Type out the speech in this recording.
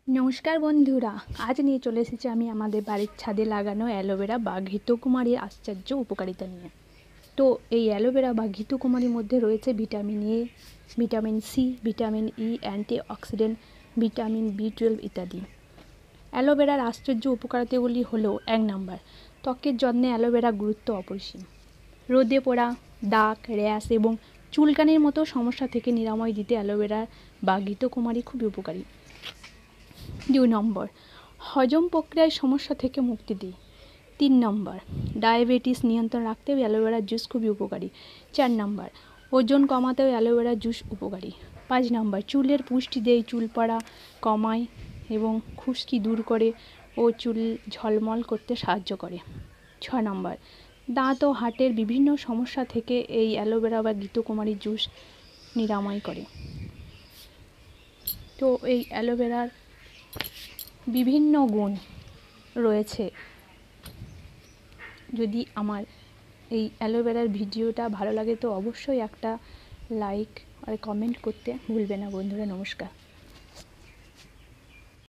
নমস্কার বন্ধুরা, আজ নিয়ে চলে এসেছি আমি আমাদের বাড়ির ছাদে লাগানো অ্যালোভেরা বা ঘৃতকুমারীর আশ্চর্য উপকারিতা নিয়ে। তো এই অ্যালোভেরা বা ঘৃতকুমারীর মধ্যে রয়েছে vitamin A, vitamin C, vitamin E, antioxidant, vitamin বি12 ইত্যাদি। অ্যালোভেরার আশ্চর্য উপকারিতাগুলি হলো: 1 নম্বর, ত্বকের যত্নে অ্যালোভেরা গুরুত্ব অপরিসীম। রোদে পোড়া, দাগ, র্যাশ এবং চুলকানির মতো সমস্যা থেকে নিরাময় দিতে অ্যালোভেরা বা ঘৃতকুমারী খুবই উপকারী। 2 নম্বর, হজম প্রক্রিয়ায় সমস্যা থেকে মুক্তি দেয়। 3 নম্বর, ডায়াবেটিস নিয়ন্ত্রণ রাখতেও অ্যালোভেরা জুস খুবই উপকারী। 4 নম্বর, ওজন কমাতেও অ্যালোভেরা জুস উপকারী। 5 নম্বর, চুলের পুষ্টি দেয়, চুল পড়া কমায় এবং খুশকি দূর করে ও চুল ঝলমল করতে সাহায্য করে। 6 নম্বর, দাঁত ও হার্টের বিভিন্ন সমস্যা থেকে এই অ্যালোভেরা বা ঘৃতকুমারী জুস নিরাময় করে। তো এই অ্যালোভেরার বিভিন্ন গুণ রয়েছে। যদি আমার এই অ্যালোভেরার ভিডিওটা ভালো লাগে তো অবশ্যই একটা লাইক আর কমেন্ট করতে ভুলবে না বন্ধুরা। নমস্কার।